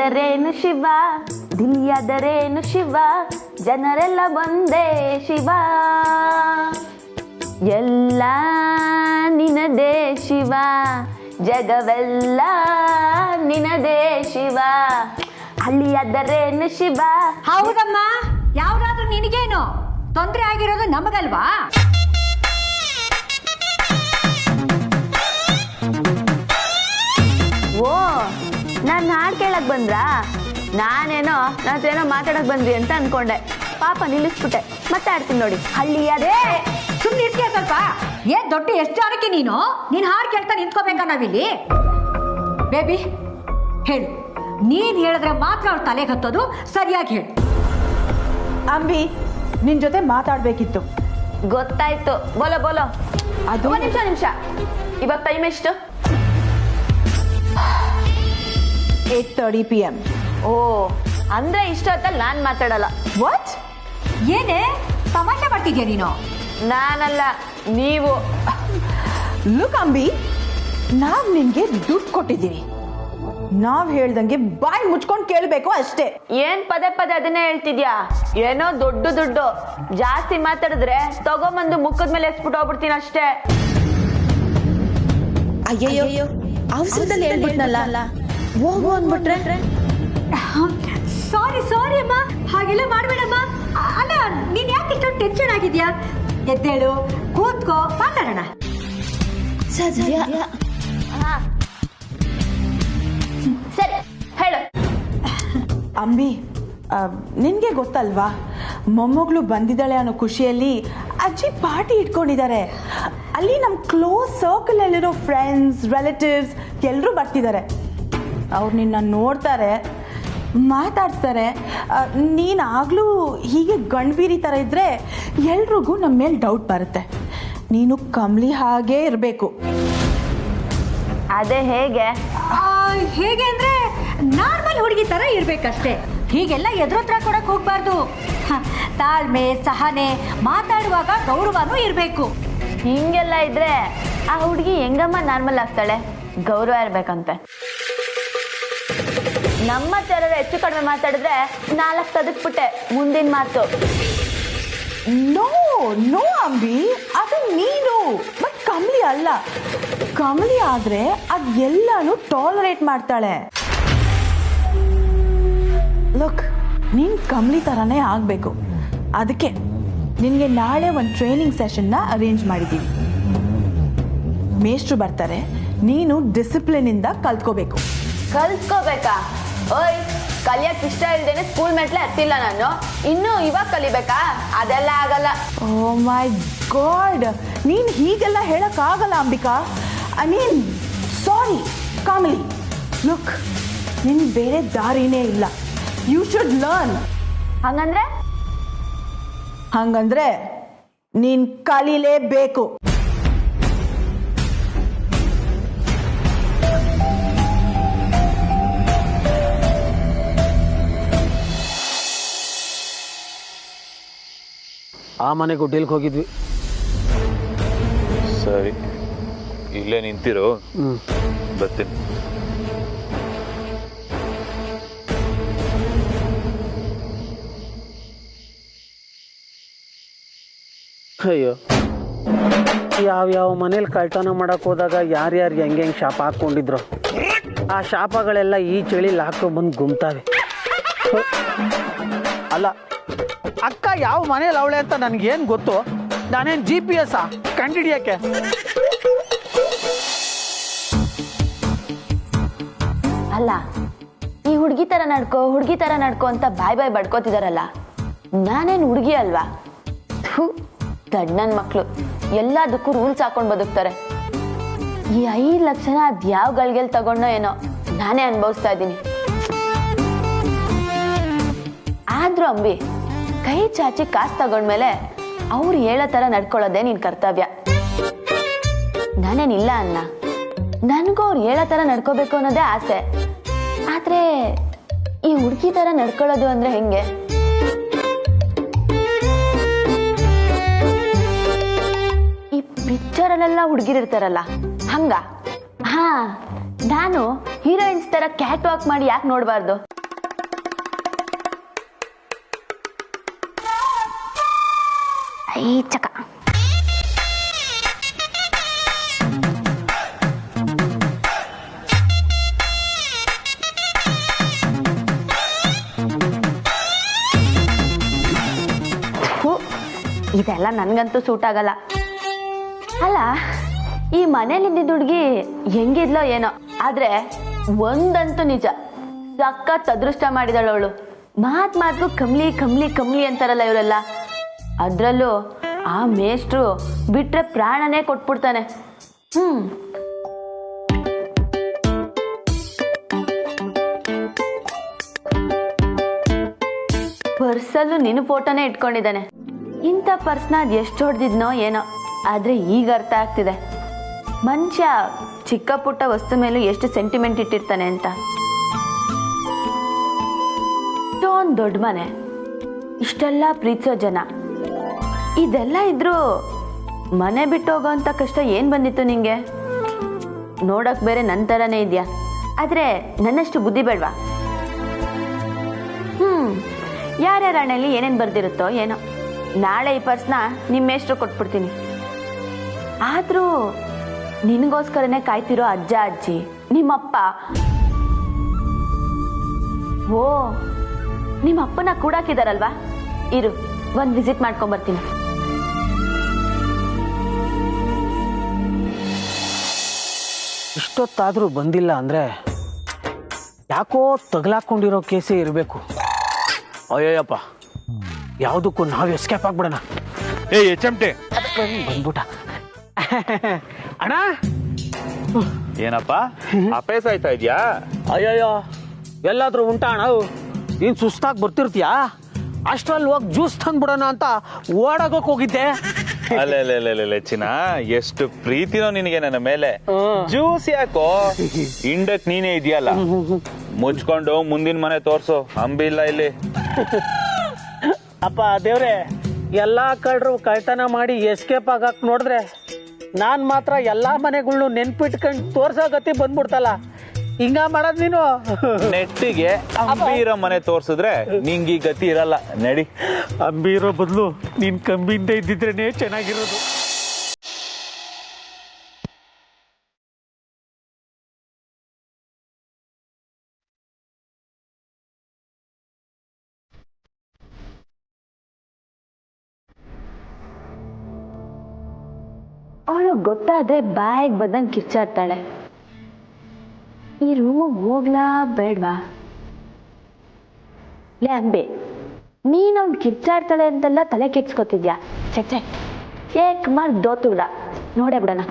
ಎಂದರೇನು ಶಿವ, ದಿಲ್ಯಾದರೇನು ಶಿವ, ಜನರೆಲ್ಲ ಒಂದೇ ಶಿವ, ಎಲ್ಲ ನಿನದೇ ಶಿವ, ಜಗವೆಲ್ಲ ನಿನದೇ ಶಿವ, ಹಳ್ಳಿಯಾದರೇನು ಶಿವ. ಹೌದಮ್ಮ, ಯಾವ್ದಾದ್ರೂ ನಿನಗೇನು ತೊಂದರೆ ಆಗಿರೋದು ನಮಗಲ್ವಾ? ಓ, ನಾನು ಹಾಡು ಕೇಳಕ್ ಬಂದ್ರಾ? ನಾನೇನೋ ನಾನೇನೋ ಮಾತಾಡಕ್ ಬಂದ್ರಿ ಅಂತ ಅನ್ಕೊಂಡೆ. ಪಾಪ ನಿಲ್ಲಿಸ್ಬಿಟ್ಟೆ. ಮತ್ತೆ ಆಡ್ತೀನಿ ನೋಡಿ. ಹಳ್ಳಿಯಾದೇ ಸುಮ್ಮನೆ ಇರ್ತೀಯ ಸ್ವಲ್ಪ? ಏನ್ ದೊಡ್ಡ ಎಷ್ಟು ಜನಕ್ಕೆ ನೀನ್ ಹಾಡು ಕೇಳ್ತಾ ನಿಂತ್ಕೋಬೇಕಾ ನಾವಿಲ್ಲಿ? ಬೇಬಿ ಹೇಳು, ನೀನ್ ಹೇಳಿದ್ರೆ ಮಾತ್ರ ಅವ್ರ ತಲೆಗೆ ಹತ್ತೋದು, ಸರಿಯಾಗಿ ಹೇಳು. ಅಂಬಿ, ನಿನ್ ಜೊತೆ ಮಾತಾಡ್ಬೇಕಿತ್ತು. ಗೊತ್ತಾಯ್ತು, ಬೋಲೋ ಬೋಲೋ. ಅದು ನಿಮಿಷ. ಇವಾಗ ಟೈಮ್ ಎಷ್ಟು? 8:30 PM. ಓ, ಅಂದ್ರೆ ಇಷ್ಟೊತ್ತಲ್ಲಿ ನಾನ್ ಮಾತಾಡಲ್ಲ. ವಾಟ್? ಏನೇ ತಮಾಷೆ ಮಾಡ್ತಿದ್ಯಾ ನೀನು? ನಾನಲ್ಲ, ನೀವು. ಲುಕ್ ಅಂಬಿ, ನಾವ್ ನಿನ್ಗೆ ದುಡ್ಡು ಕೊಟ್ಟಿದ್ದೀವಿ. ನಾವ್ ಹೇಳ್ದಂಗೆ ಬಾಯಿ ಮುಚ್ಕೊಂಡು ಕೇಳಬೇಕು ಅಷ್ಟೇ. ಏನ್ ಪದೇ ಪದೇ ಅದನ್ನೇ ಹೇಳ್ತಿದ್ಯಾ? ಏನೋ ದೊಡ್ಡ ದುಡ್ಡು, ಜಾಸ್ತಿ ಮಾತಾಡಿದ್ರೆ ತಗೊಂಬಂದು ಮುಖದ ಮೇಲೆ ಎಸ್ಬಿಟ್ಟು ಹೋಗ್ಬಿಡ್ತೀನಿ ಅಷ್ಟೇ. ಅಯ್ಯಯ್ಯೋ, ಅವಸರದಲ್ಲಿ ಹೇಳ್ಬಿಟ್ನಲ್ಲ, ಹೋಗು ಅಂದ್ಬಿಟ್ರೆ. ಸಾರಿ ಅಮ್ಮ, ಹಾಗೆಲ್ಲ ಮಾಡ್ಬೇಡಮ್ಮ. ಅಲ್ಲ, ನೀನ್ ಯಾಕೆ ಇಷ್ಟೊಂದು ಟೆನ್ಷನ್ ಆಗಿದ್ಯಾ? ಎದ್ದೇಳು, ಕೂತ್ಕೋ, ಮಾತಾಡೋಣ. ಸದ್ಯ ಸರಿ, ಹೇಳು. ಅಂಬಿ, ನಿನ್ಗೆ ಗೊತ್ತಲ್ವಾ, ಮೊಮ್ಮಗಳು ಬಂದಿದ್ದಾಳೆ ಅನ್ನೋ ಖುಷಿಯಲ್ಲಿ ಅಜ್ಜಿ ಪಾರ್ಟಿ ಇಟ್ಕೊಂಡಿದ್ದಾರೆ. ಅಲ್ಲಿ ನಮ್ಮ ಕ್ಲೋಸ್ ಸರ್ಕಲ್ ಅಲ್ಲಿರೋ ಫ್ರೆಂಡ್ಸ್, ರಿಲೇಟಿವ್ಸ್ ಎಲ್ಲರೂ ಬರ್ತಿದ್ದಾರೆ. ಅವ್ರು ನಿನ್ನ ನೋಡ್ತಾರೆ, ಮಾತಾಡ್ತಾರೆ. ನೀನಾಗಲೂ ಹೀಗೆ ಗಂಡ್ಬೀರಿ ಥರ ಇದ್ದರೆ ಎಲ್ರಿಗೂ ನಮ್ಮ ಮೇಲೆ ಡೌಟ್ ಬರುತ್ತೆ. ನೀನು ಕಮ್ಲಿ ಹಾಗೇ ಇರಬೇಕು. ಅದೇ ಹೇಗೆ? ಹೇಗೆ ಅಂದ್ರೆ ನಾರ್ಮಲ್ ಹುಡುಗಿ ತರ ಇರ್ಬೇಕಷ್ಟೇ. ಹೀಗೆಲ್ಲ ಎದುರತ್ರ ಕೊಡಕ್ ಹೋಗ್ಬಾರ್ದು. ತಾಳ್ಮೆ, ಸಹನೆ, ಮಾತಾಡುವಾಗ ಗೌರವನೂ ಇರ್ಬೇಕು. ಹಿಂಗೆಲ್ಲ ಇದ್ರೆ ಆ ಹುಡುಗಿ ಹೆಂಗಮ್ಮ ನಾರ್ಮಲ್ ಆಗ್ತಾಳೆ? ಗೌರವ ಇರ್ಬೇಕಂತೆ. ನಮ್ಮ ಥರ ಹೆಚ್ಚು ಕಡಿಮೆ ಮಾತಾಡಿದ್ರೆ 4 ತದಕ್ಬಿಟ್ಟೆ ಮುಂದಿನ ಮಾತು. ನೋ ಅಂಬಿ, ಅದು ನೀನು, ಬಟ್ ಕಮ್ಲಿ ಅಲ್ಲ. ಕಮ್ಲಿ ಆದ್ರೆ ಅದೆಲ್ಲಾನು ಟಾಲರೇಟ್ ಮಾಡ್ತಾಳೆ. ಲುಕ್, ನೀನ್ ಕಮ್ಲಿ ತರನೇ ಆಗ್ಬೇಕು. ಅದಕ್ಕೆ ನಿನ್ಗೆ ನಾಳೆ ಒಂದು ಟ್ರೈನಿಂಗ್ ಸೆಷನ್ನ ಅರೇಂಜ್ ಮಾಡಿದ್ದೀವಿ. ಮೇಷ್ಟ್ರು ಬರ್ತಾರೆ, ನೀನು ಡಿಸಿಪ್ಲಿನ್ ಇಂದ ಕಲ್ತ್ಕೋಬೇಕು. ಕಲ್ತ್ಕೋಬೇಕಾ? ಓಯ್, ಕಲಿಯಕ್ ಇಷ್ಟ ಇಲ್ದೇನೆ ಸ್ಕೂಲ್ ಮೆಟ್ಲೆ ಹತ್ತಿಲ್ಲ ನಾನು. ಇನ್ನು ಇವಾಗ ಕಲಿಬೇಕಾ? ಅದೆಲ್ಲ ಆಗಲ್ಲ. ಓ ಮೈ ಗಾಡ್, ನೀನ್ ಹೀಗೆಲ್ಲ ಹೇಳಕ್ಕಾಗಲ್ಲ Ambika. I mean sorry Kamali. Look, ನಿನ್ ಬೇರೆ ದಾರಿನೇ ಇಲ್ಲ. You should learn. ಹಂಗಂದ್ರೆ ನೀನ್ ಕಲೀಲೇಬೇಕು. ಆ ಮನೆ ಗುಡ್ಡಿಲ್ಗೆ ಹೋಗಿದ್ವಿ. ಸರಿ, ಇಲ್ಲೇ ನಿಂತಿರು, ಬರ್ತೀನಿ. ಅಯ್ಯೋ, ಯಾವ ಮನೇಲಿ ಕಳ್ತನ ಮಾಡಕ್ ಹೋದಾಗ ಯಾರ್ಯಾರು ಹೆಂಗೆ ಶಾಪ ಹಾಕೊಂಡಿದ್ರು, ಆ ಶಾಪಗಳೆಲ್ಲ ಈ ಚಳಿಲಿ ಹಾಕೊಂಡು ಬಂದು ಗುಮ್ತಾವೆ. ಅಲ್ಲ, ಅಕ್ಕ ಯಾವ ಮನೇಲಿ ಅವಳೆ ಅಂತ ನನ್ಗೇನು ಗೊತ್ತು? ನಾನೇನು GPS ಕಂಡಿಡಿಯಕ್ಕೆ? ಅಲ್ಲ, ಈ ಹುಡುಗಿ ತರ ನಡ್ಕೋ ಅಂತ ಬಾಯ್ ಬಡ್ಕೋತಿದಾರಲ್ಲ, ನಾನೇನು ಹುಡುಗಿ ಅಲ್ವಾ? ದಡ್ಡನ್ ಮಕ್ಳು ಎಲ್ಲದಕ್ಕೂ ರೂಲ್ಸ್ ಹಾಕೊಂಡ್ ಬದುಕ್ತಾರೆ. ಈ 5 ಲಕ್ಷನ ಅದ್ಯಾವ ಗಳಿಗೆಲ್ ತಗೊಂಡೋ ಏನೋ ನಾನೇ ಅನುಭವಿಸ್ತಾ ಇದ್ದೀನಿ. ಆದ್ರೂ ಅಂಬಿ, ಕೈ ಚಾಚಿ ಕಾಸು ತಗೊಂಡ್ಮೇಲೆ ಅವ್ರು ಹೇಳೋ ತರ ನಡ್ಕೊಳ್ಳೋದೇ ನಿನ್ ಕರ್ತವ್ಯ. ನಾನೇನಿಲ್ಲ ಅನ್ನ, ನನ್ಗೂ ಅವ್ರು ಹೇಳೋ ತರ ನಡ್ಕೋಬೇಕು ಅನ್ನೋದೇ ಆಸೆ. ಆದ್ರೆ ಈ ಹುಡುಗಿ ತರ ನಡ್ಕೊಳ್ಳೋದು ಅಂದ್ರೆ ಹೆಂಗೆ? ಈ ಪಿಕ್ಚರಲ್ಲೆಲ್ಲ ಹುಡುಗಿರಿರ್ತಾರಲ್ಲ ಹಂಗ? ಹಾ, ನಾನು ಹೀರೋಯಿನ್ಸ್ ತರ ಕ್ಯಾಟ್ ವಾಕ್ ಮಾಡಿ ಯಾಕೆ ನೋಡ್ಬಾರ್ದು? ಐ ಚಕ. ಇದೆಲ್ಲ ನನ್ಗಂತೂ ಸೂಟ್ ಆಗಲ್ಲ. ಅಲ್ಲ, ಈ ಮನೇಲಿದ್ದ ಹುಡುಗಿ ಹೆಂಗಿದ್ಲೋ ಏನೋ, ಆದ್ರೆ ಒಂದಂತೂ ನಿಜ, ಸಖತ್ ಅದೃಷ್ಟ ಮಾಡಿದಳವಳು. ಮಾತ್ಗೂ ಕಮ್ಲಿ ಕಮ್ಲಿ ಕಮ್ಲಿ ಅಂತಾರಲ್ಲ ಇವರೆಲ್ಲ, ಅದ್ರಲ್ಲೂ ಆ ಮೇಷ್ಟ್ರು ಬಿಟ್ರೆ ಪ್ರಾಣನೇ ಕೊಟ್ಬಿಡ್ತಾನೆ. ಪರ್ಸಲ್ಲೂ ನಿನ್ನ ಫೋಟೋನೇ ಇಟ್ಕೊಂಡಿದ್ದಾನೆ. ಇಂಥ ಪರ್ಸ್ನ ಅದು ಎಷ್ಟು ಹೊಡೆದಿದ್ನೋ ಏನೋ, ಆದ್ರೆ ಈಗ ಅರ್ಥ ಆಗ್ತಿದೆ ಮನುಷ್ಯ ಚಿಕ್ಕ ಪುಟ್ಟ ವಸ್ತು ಮೇಲೂ ಎಷ್ಟು ಸೆಂಟಿಮೆಂಟ್ ಇಟ್ಟಿರ್ತಾನೆ ಅಂತ. ಇಷ್ಟೊಂದು ದೊಡ್ಡ ಮನೆ, ಇಷ್ಟೆಲ್ಲ ಪ್ರೀತಿಸೋ ಜನ, ಇದೆಲ್ಲ ಇದ್ರೂ ಮನೆ ಬಿಟ್ಟು ಹೋಗೋಂಥ ಕಷ್ಟ ಏನ್ ಬಂದಿತ್ತು ನಿಂಗೆ? ನೋಡಕ್ ಬೇರೆ ನನ್ನ ಥರನೇ ಇದೆಯಾ, ಆದ್ರೆ ನನ್ನಷ್ಟು ಬುದ್ಧಿ ಬೇಡವಾ? ಯಾರ್ಯಾರ ಹಣೆಯಲ್ಲಿ ಏನೇನು ಬರ್ದಿರುತ್ತೋ ಏನೋ. ನಾಳೆ ಈ ಪರ್ಸ್ನ ನಿಮ್ಮ ಮೇಷ್ಟ್ರು ಕೊಟ್ಬಿಡ್ತೀನಿ. ಆದ್ರೂ ನಿನಗೋಸ್ಕರನೇ ಕಾಯ್ತಿರೋ ಅಜ್ಜ ಅಜ್ಜಿ, ನಿಮ್ಮಪ್ಪ, ಓ ನಿಮ್ಮ ಅಪ್ಪನ ಕೂಡಾಕಿದಾರಲ್ವಾ, ಇರು ಒಂದ್ ವಿಸಿಟ್ ಮಾಡ್ಕೊಂಬರ್ತೀನಿ. ಇಷ್ಟೊತ್ತಾದ್ರೂ ಬಂದಿಲ್ಲ ಅಂದ್ರೆ ಯಾಕೋ ತಗಲಾಕೊಂಡಿರೋ ಕೇಸೇ ಇರಬೇಕು. ಅಯ್ಯಯ್ಯಪ್ಪ, ಯಾವುದಕ್ಕೂ ನಾವು ಎಸ್ಕೇಪ್ ಆಗ್ಬಿಡೋಣ. ಚಮಟೆ ಬಂದ್ಬಿಟ್ಟ. ಅಣ್ಣ, ಏನಪ್ಪ ಅಪೇಸ್ ಆಯ್ತಾ ಇದ್ಯಾ? ಅಯ್ಯಯ್ಯೋ, ಎಲ್ಲಾದ್ರೂ ಉಂಟಾ ಅಣ್ಣ? ನೀನ್ ಸುಸ್ತಾಗಿ ಬರ್ತಿರ್ತೀಯಾ? ಅಷ್ಟ್ರಲ್ಲಿ ಹೋಗಿ ಜ್ಯೂಸ್ ತಂದ್ಬಿಡೋಣ ಅಂತ ಓಡಾಗೋಕ್ ಹೋಗಿದ್ದೆ. ಅಲ್ಲೇ ಚಿನ್ನ, ಎಷ್ಟು ಪ್ರೀತಿನೋ ನಿನಗೆ ನನ್ನ ಮೇಲೆ. ಜ್ಯೂಸ್ ಯಾಕೋ, ಇಂಡಕ್ ನೀನೇ ಇದೆಯಲ್ಲ, ಮುಚ್ಕೊಂಡು ಮುಂದಿನ ಮನೆ ತೋರ್ಸು, ಅಂಬಿ ಇಲ್ಲ ಇಲ್ಲಿ. ಅಪ್ಪ ದೇವ್ರೆ, ಎಲ್ಲಾ ಕಳ್ರು ಕಳ್ತನ ಮಾಡಿ ಎಸ್ಕೇಪ್ ಆಗಕ್ ನೋಡಿದ್ರೆ ನಾನ್ ಮಾತ್ರ ಎಲ್ಲಾ ಮನೆಗಳ್ನು ನೆನ್ಪಿಟ್ಕೊಂಡ್ ತೋರ್ಸೋ ಗತಿ ಬಂದ್ಬಿಡ್ತಲ್ಲ. ಹಿಂಗ ಮಾಡೋದ್ ನೀನು? ನೆಟ್ಟಿಗೆ ಅಂಬಿ ಇರೋ ಮನೆ ತೋರ್ಸಿದ್ರೆ ನಿಂಗೆ ಈ ಗತಿ ಇರಲ್ಲ. ನಡಿ. ಅಂಬಿ ಇರೋ ಬದಲು ನೀನ್ ಕಂಬಿಯಿಂದ ಇದ್ದಿದ್ರೇನೆ ಚೆನ್ನಾಗಿರೋದು. ಅವಳು ಗೊತ್ತಾದ್ರೆ ಬಾಯಿಗೆ ಬಂದಂಗೆ ಕಿರ್ಚಾಡ್ತಾಳೆ. ಈ ರೂಮಿಗೆ ಹೋಗ್ಲಾ ಬೇಡ್ವಾ? ಲೇ ಅಂಬೆ, ನೀನ್ ಅವ್ನು ಕಿರ್ಚಾಡ್ತಾಳೆ ಅಂತೆಲ್ಲ ತಲೆ ಕೆಡ್ಸ್ಕೊತಿದ್ಯಾ? ಚೆ ಏಕ್ ಮಾರ್ ದೋತು ಬಿಡ, ನೋಡೇ ಬಿಡೋಣ.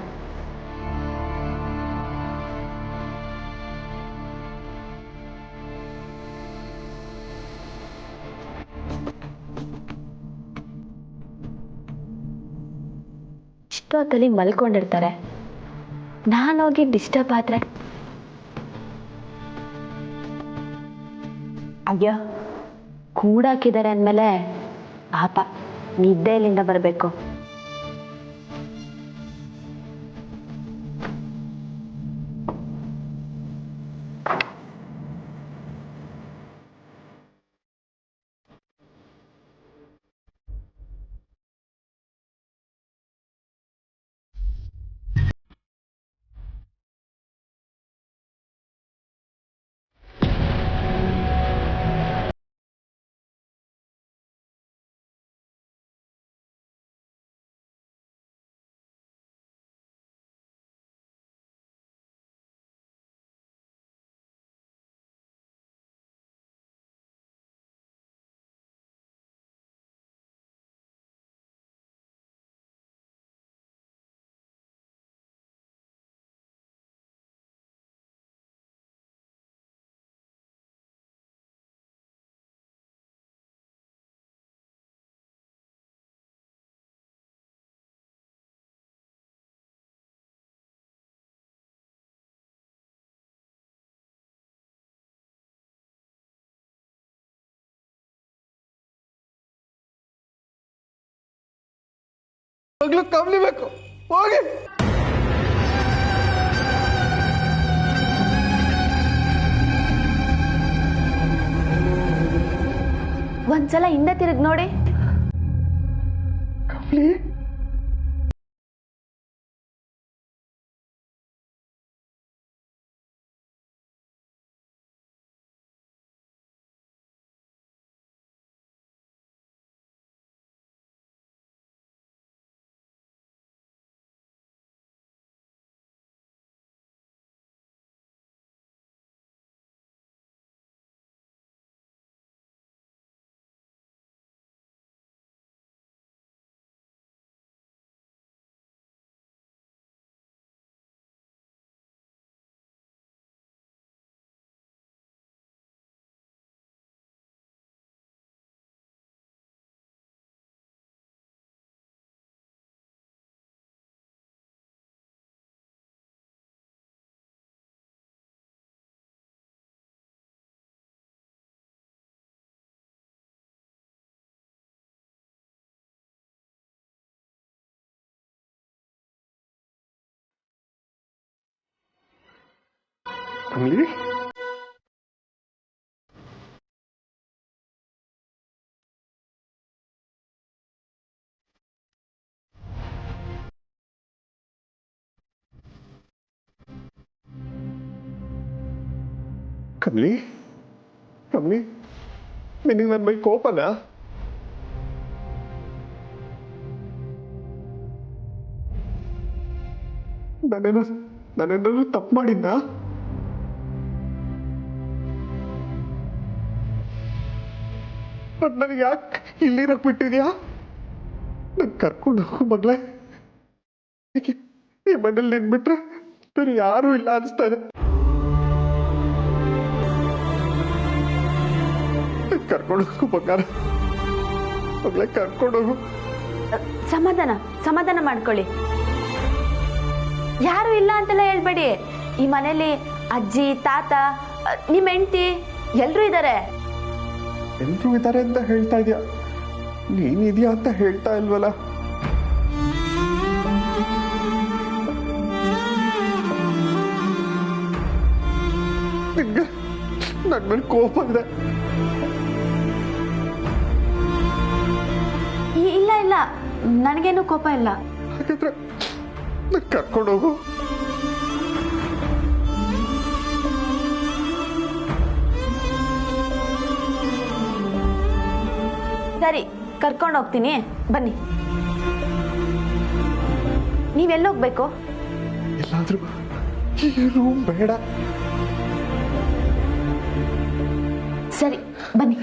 ಇಷ್ಟೊತ್ತಲ್ಲಿ ಮಲ್ಕೊಂಡಿರ್ತಾರೆ, ನಾನೋಗಿ ಡಿಸ್ಟರ್ಬ್ ಆದ್ರೆ? ಅಯ್ಯೋ, ಕೂಡಾಕಿದ್ದಾರೆ ಅಂದಮೇಲೆ ಪಾಪ ನಿದ್ದೆಯಲ್ಲಿಂದ ಬರಬೇಕು. ಕಮ್ಲಿ ಬೇಕು, ಹೋಗಿ. ಒಂದ್ಸಲ ಹಿಂದೆ ತಿರುಗಿ ನೋಡಿ. ಕಮಲಿ ಕಮಲಿ ಕಮಲಿ ಕಮಲಿ ನಿನಗೆ ನನ್ನ ಮೈ ಕೋಪನಾ ನಾನೇನಾದ್ರು ತಪ್ಪು ಮಾಡಿದ್ದ ನನಗೆ ಯಾಕೆ ಇಲ್ಲಿರಕ್ ಬಿಟ್ಟಿದ್ಯಾ ನನ್ ಕರ್ಕೊಂಡು ಹೋಗು ಮಗಳೇ ಈ ಮನೇಲಿ ನಿನ್ಬಿಟ್ರೆ ಬೇರೆ ಯಾರೂ ಇಲ್ಲ ಅನಿಸ್ತಾರೆ ಕರ್ಕೊಂಡು ಹೋಗು ಬಂಗಾರ ಮಗಳೇ ಕರ್ಕೊಂಡು ಹೋಗು ಸಮಾಧಾನ ಮಾಡ್ಕೊಳ್ಳಿ. ಯಾರು ಇಲ್ಲ ಅಂತೆಲ್ಲ ಹೇಳ್ಬೇಡಿ. ಈ ಮನೇಲಿ ಅಜ್ಜಿ ತಾತ ನಿಮ್ಮ ಹೆಂಡತಿ ಎಲ್ರೂ ಇದ್ದಾರೆ. ಎಲ್ರೂ ಇದ್ದಾರೆ ಅಂತ ಹೇಳ್ತಾ ಇದೀಯ, ನೀನಿದ್ಯಾ ಅಂತ ಹೇಳ್ತಾ ಇಲ್ವಲ್ಲ. ನಿನ್ಗೆ ನನ್ ಮೇಲೆ ಕೋಪ ಇದೆ. ಇಲ್ಲ ನನಗೇನು ಕೋಪ ಇಲ್ಲ. ಹಾಗಾದ್ರೆ ನನ್ ಕರ್ಕೊಂಡು ಹೋಗು. ಸರಿ ಕರ್ಕೊಂಡು ಹೋಗ್ತೀನಿ, ಬನ್ನಿ. ನೀವೆಲ್ಲೋಗ್ಬೇಕು? ಎಲ್ಲಾದ್ರೂ ಈ ರೂಮ್ ಬೇಡ. ಸರಿ ಬನ್ನಿ.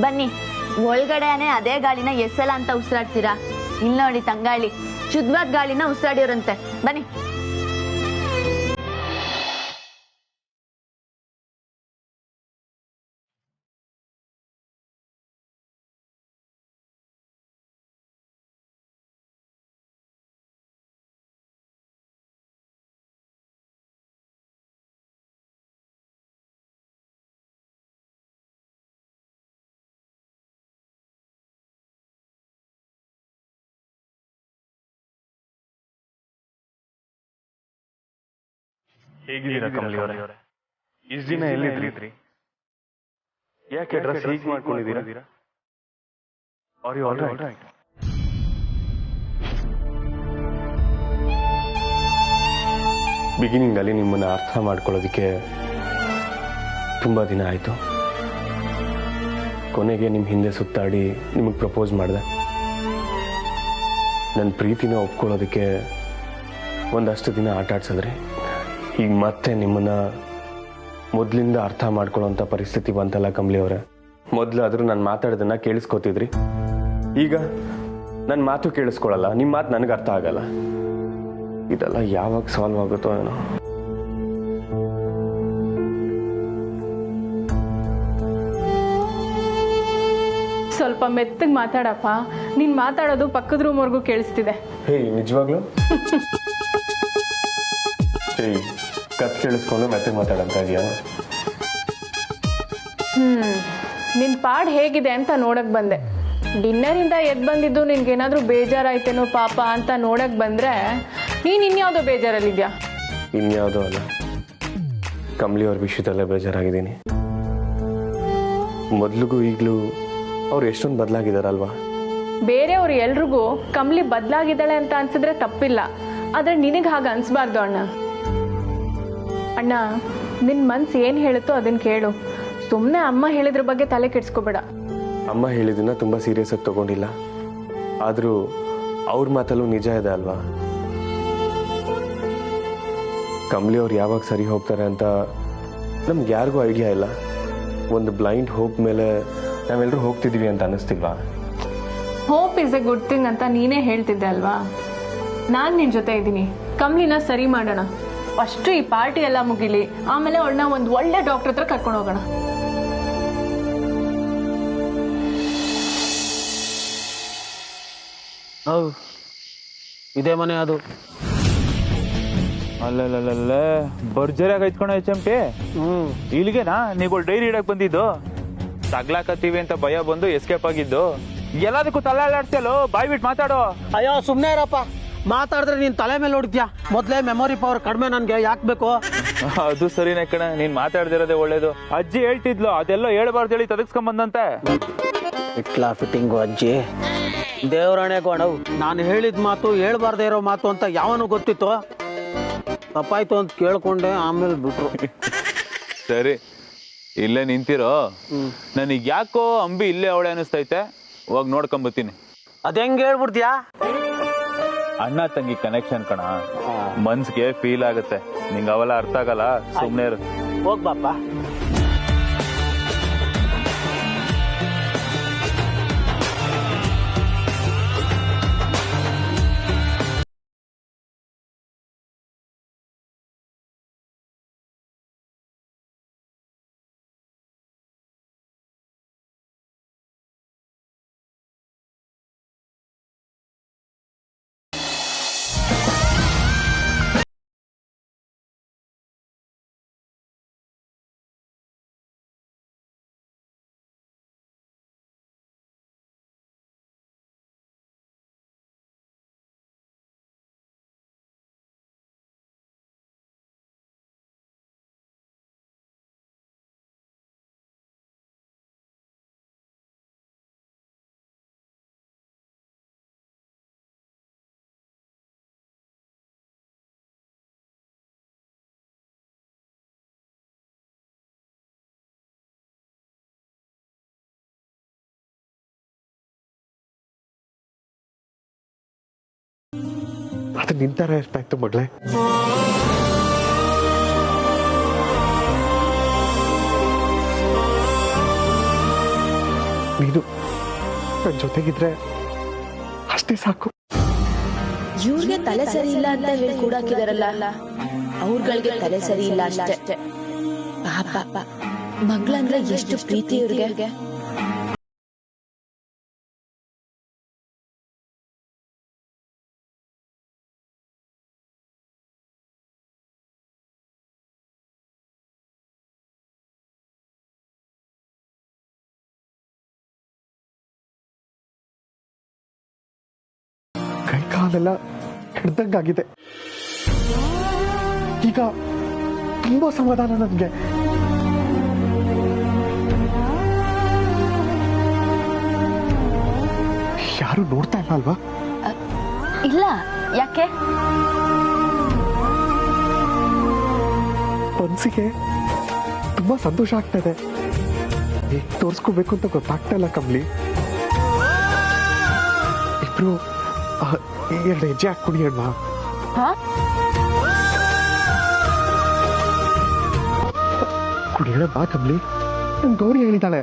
ಬನ್ನಿ, ಒಳಗಡೆನೆ ಅದೇ ಗಾಳಿನ ಎಸ್ಸಲ್ಲ ಅಂತ ಉಸಿರಾಡ್ತೀರಾ? ಇಲ್ಲಿ ನೋಡಿ ತಂಗಾಳಿ, ಶುದ್ಧವಾದ ಗಾಳಿನ ಉಸಿರಾಡಿಯೋರಂತೆ. ಬನ್ನಿ. ಹೇಗಿದ್ದೀರಾ ಕಮಲಿ ಅವರೇ? ಇಷ್ಟು ದಿನ ಎಲ್ಲಿದ್ರಿ? ಯಾಕೆ ಡ್ರೆಸ್ ಹೀಗೆ ಮಾಡ್ಕೊಂಡಿದ್ದೀರಾ? Are you all right? Beginning ಅಲ್ಲಿ ನಿಮ್ಮನ್ನ ಅರ್ಥ ಮಾಡ್ಕೊಳ್ಳೋದಕ್ಕೆ ತುಂಬಾ ದಿನ ಆಯ್ತು. ಕೊನೆಗೆ ನಿಮ್ಮ ಹಿಂದೆ ಸುತ್ತಾಡಿ ನಿಮಗೆ ಪ್ರಪೋಸ್ ಮಾಡಿದೆ. ನನ್ನ ಪ್ರೀತಿನ ಒಪ್ಕೊಳ್ಳೋದಕ್ಕೆ ಒಂದಷ್ಟು ದಿನ ಆಟ ಆಡ್ಸಿದ್ರಿ. ಈಗ ಮತ್ತೆ ನಿಮ್ಮನ್ನ ಮೊದಲಿಂದ ಅರ್ಥ ಮಾಡ್ಕೊಳ್ಳೋಂಥ ಪರಿಸ್ಥಿತಿ ಬಂತಲ್ಲ ಕಮಲಿ ಅವರೇ. ಮೊದಲಾದರೂ ನಾನು ಮಾತಾಡೋದನ್ನ ಕೇಳಿಸ್ಕೊತಿದ್ರಿ, ಈಗ ನನ್ನ ಮಾತು ಕೇಳಿಸ್ಕೊಳ್ಳಲ್ಲ, ನಿಮ್ಮ ಮಾತು ನನಗೆ ಅರ್ಥ ಆಗಲ್ಲ. ಇದೆಲ್ಲ ಯಾವಾಗ ಸಾಲ್ವ್ ಆಗುತ್ತೋ ಏನೋ. ಸ್ವಲ್ಪ ಮೆತ್ತಗೆ ಮಾತಾಡಪ್ಪ. ನೀನು ಮಾತಾಡೋದು ಪಕ್ಕದ ರೂಮ್ವರೆಗೂ ಕೇಳಿಸ್ತಿದೆ. ಹೇ ನಿಜವಾಗ್ಲೂ ಹೇ ಕತ್ ಕೇಳಿಸ್ಕೊಂಡು ಮತ್ತೆ ಮಾತಾಡಂತ ಇದೆಯಾ? ನಿನ್ನ ಪಾಡ್ ಹೇಗಿದೆ ಅಂತ ನೋಡಕ್ ಬಂದೆ. ಡಿನ್ನರಿಂದ ಎದ್ದು ಬಂದಿದ್ದು ನಿನ್ಗೇನಾದ್ರೂ ಬೇಜಾರಾಯ್ತೇನೋ ಪಾಪ ಅಂತ ನೋಡಕ್ ಬಂದ್ರೆ ನೀನು ಇನ್ಯಾವುದೋ ಬೇಜಾರಲ್ಲಿದ್ಯಾ. ಇನ್ಯಾವುದೋ ಅಲ್ಲ, ಕಮಲಿ ಅವ್ರ ವಿಷಯದಲ್ಲೇ ಬೇಜಾರಾಗಿದ್ದೀನಿ. ಮೊದಲಿಗೂ ಈಗಲೂ ಅವ್ರು ಎಷ್ಟೊಂದು ಬದಲಾಗಿದ್ದಾರಲ್ವಾ? ಬೇರೆಯವ್ರು ಎಲ್ರಿಗೂ ಕಮಲಿ ಬದಲಾಗಿದ್ದಾಳೆ ಅಂತ ಅನ್ಸಿದ್ರೆ ತಪ್ಪಿಲ್ಲ, ಆದ್ರೆ ನಿನಗೆ ಹಾಗೆ ಅನ್ಸ್ಬಾರ್ದು ಅಣ್ಣ. ಅಣ್ಣ, ನಿನ್ನ ಮನ್ಸು ಏನು ಹೇಳುತ್ತೋ ಅದನ್ನ ಕೇಳು. ಸುಮ್ಮನೆ ಅಮ್ಮ ಹೇಳಿದ್ರ ಬಗ್ಗೆ ತಲೆ ಕೆಡ್ಸ್ಕೋಬೇಡ. ಅಮ್ಮ ಹೇಳಿದ್ದನ್ನ ತುಂಬ ಸೀರಿಯಸ್ ಆಗಿ ತಗೊಂಡಿಲ್ಲ, ಆದರೂ ಅವ್ರ ಮಾತಲ್ಲೂ ನಿಜ ಇದೆ ಅಲ್ವಾ? ಕಮಲಿ ಅವ್ರು ಯಾವಾಗ ಸರಿ ಹೋಗ್ತಾರೆ ಅಂತ ನಮ್ಗೆ ಯಾರಿಗೂ ಐಡಿಯಾ ಇಲ್ಲ. ಒಂದು ಬ್ಲೈಂಡ್ ಹೋಪ್ ಮೇಲೆ ನಾವೆಲ್ಲರೂ ಹೋಗ್ತಿದ್ದೀವಿ ಅಂತ ಅನ್ನಿಸ್ತಿಲ್ವಾ? Hope is a good thing ಅಂತ ನೀನೇ ಹೇಳ್ತಿದ್ದೆ ಅಲ್ವಾ? ನಾನು ನಿನ್ನ ಜೊತೆ ಇದ್ದೀನಿ. ಕಮಲಿನ ಸರಿ ಮಾಡೋಣ. ಅಷ್ಟು ಈ ಪಾರ್ಟಿ ಎಲ್ಲ ಮುಗಿಲಿ, ಆಮೇಲೆ ಅವಳನ್ನ ಒಂದು ಒಳ್ಳೆ ಡಾಕ್ಟರ್ ಹತ್ರ ಕರ್ಕೊಂಡು ಹೋಗೋಣ. ಹೌದು, ಇದೇ ಮನೆ ಅದು. ಅಲ್ಲಲ್ಲ ಭರ್ಜರಿಯಾಗಿ ಐತ್ಕೊಣ ಚಂಪಿ. ಇಲ್ಲಿಗೆನಾ ನೀವು ಡೈರಿ ಇಡಕ್ ಬಂದಿದ್ದು? ತಗ್ಲಾಕತ್ತೀವಿ ಅಂತ ಭಯ ಬಂದು ಎಸ್ಕೇಪ್ ಆಗಿದ್ದು. ಎಲ್ಲದಕ್ಕೂ ತಲೆಯಾಡ್ಸಲು ಬಾಯ್ ಬಿಟ್ಟು ಮಾತಾಡೋ. ಅಯ್ಯೋ ಸುಮ್ಮನೆ ಇರಪ್ಪ, ಮಾತಾಡಿದ್ರೆ ನೀನ್ ತಲೆ ಮೇಲೆ ಹೊಡಿದ್ಯಾ. ಮೊದ್ಲೇ ಮೆಮೊರಿ ಪವರ್ ಕಡಿಮೆ, ನನ್ಗೆ ಯಾಕೆ ಬೇಕು? ಅದು ಸರಿನೇ ಕಣ, ನೀನ್ ಮಾತಾಡ್ದಿರೋದೇ ಒಳ್ಳೇದು. ಅಜ್ಜಿ ಹೇಳ್ತಿದ್ಲು ಅದೆಲ್ಲ ಹೇಳ್ಬಾರ್ದು ಹೇಳಿ ತದಕ್ಸ್ಕೊಂಬಂದಂತೆ. ಇಟ್ಲಾ ಫಿಟ್ಟಿಂಗು ಅಜ್ಜಿ. ದೇವರಾಣೆ ಗೋಣವು, ನಾನು ಹೇಳಿದ ಮಾತು ಹೇಳ್ಬಾರ್ದೇ ಇರೋ ಮಾತು ಅಂತ ಯಾವನು ಗೊತ್ತಿತ್ತು. ತಪ್ಪಾಯ್ತು ಅಂತ ಕೇಳ್ಕೊಂಡೆ, ಆಮೇಲೆ ಬಿಟ್ರು. ಸರಿ, ಇಲ್ಲೇ ನಿಂತಿರೋ. ನನಗೆ ಯಾಕೋ ಅಂಬಿ ಇಲ್ಲೇ ಅವಳೆ ಅನಿಸ್ತೈತೆ. ಹೋಗಿ ನೋಡ್ಕೊಂಬತ್ತೀನಿ. ಅದ್ ಹೆಂಗ್ ಹೇಳ್ಬಿಡ್ತೀಯಾ? ಅಣ್ಣ ತಂಗಿ ಕನೆಕ್ಷನ್ ಕಣ, ಮನ್ಸ್ಗೆ ಫೀಲ್ ಆಗುತ್ತೆ. ನಿಂಗೆ ಅವೆಲ್ಲ ಅರ್ಥ ಆಗಲ್ಲ, ಸುಮ್ನೆ ಇರು. ಹೋಗ್ಬಾಪ. ಅದು ನಿಂತರ ಎಷ್ಟಾಯ್ತು ಮಗಳೇ? ನೀನು ನನ್ನ ಜೊತೆಗಿದ್ರೆ ಅಷ್ಟೇ ಸಾಕು. ಇವ್ರಿಗೆ ತಲೆ ಸರಿ ಇಲ್ಲ ಅಂತ ಹೇಳಿ ಕೂಡಾಕಿದಾರಲ್ಲ, ಅವ್ರಗಳಿಗೆ ತಲೆ ಸರಿ ಇಲ್ಲ ಅಷ್ಟೇ. ಪಾಪ ಮಗಳಂದ್ರೆ ಎಷ್ಟು ಪ್ರೀತಿ ಇವ್ರಿಗೆ. ಕೈ ಕಾಲೆಲ್ಲ ಹಿಡ್ದಂಗಾಗಿದೆ. ಈಗ ತುಂಬಾ ಸಮಾಧಾನ ನನಗೆ. ಯಾರು ನೋಡ್ತಾ ಇಲ್ಲ ಅಲ್ವಾ? ಇಲ್ಲ, ಯಾಕೆ? ಮನ್ಸಿಗೆ ತುಂಬಾ ಸಂತೋಷ ಆಗ್ತಾ ಇದೆ. ಹೇಗೆ ತೋರಿಸ್ಕೋಬೇಕು ಅಂತ ಗೊತ್ತಾಗ್ತಾ ಇಲ್ಲ ಕಮಲಿ. ಇಬ್ರು 2 ಹೆಜ್ಜೆ ಹಾಕ್ಬಿಡಿ ಅಣ್ಣ. ಕುಡಿಯೋಣ ಬಾ ಕಮಲಿ. ನನ್ ಗೌರಿ ಹೇಳಿದಾಳೆ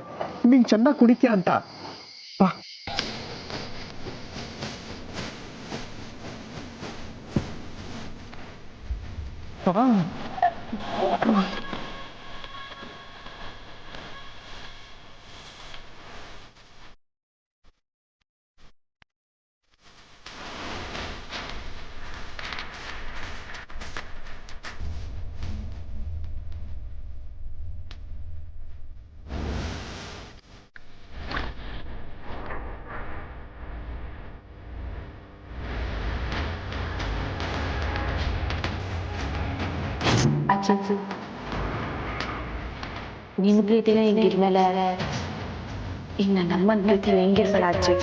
ನೀನ್ ಚೆನ್ನಾಗಿ ಕುಡಿತೀಯ ಅಂತ. ಬಾ. ನಿನ್ನ ಪ್ರೀತಿನ ಹಿಂಗಿದ್ಮೇಲೆ ಈಗ ನನ್ನ ಅಮ್ಮನ ಪ್ರೀತಿ ಹೆಂಗಿರ್ಸಲ್ಲ ಅಜ್ಜಿ.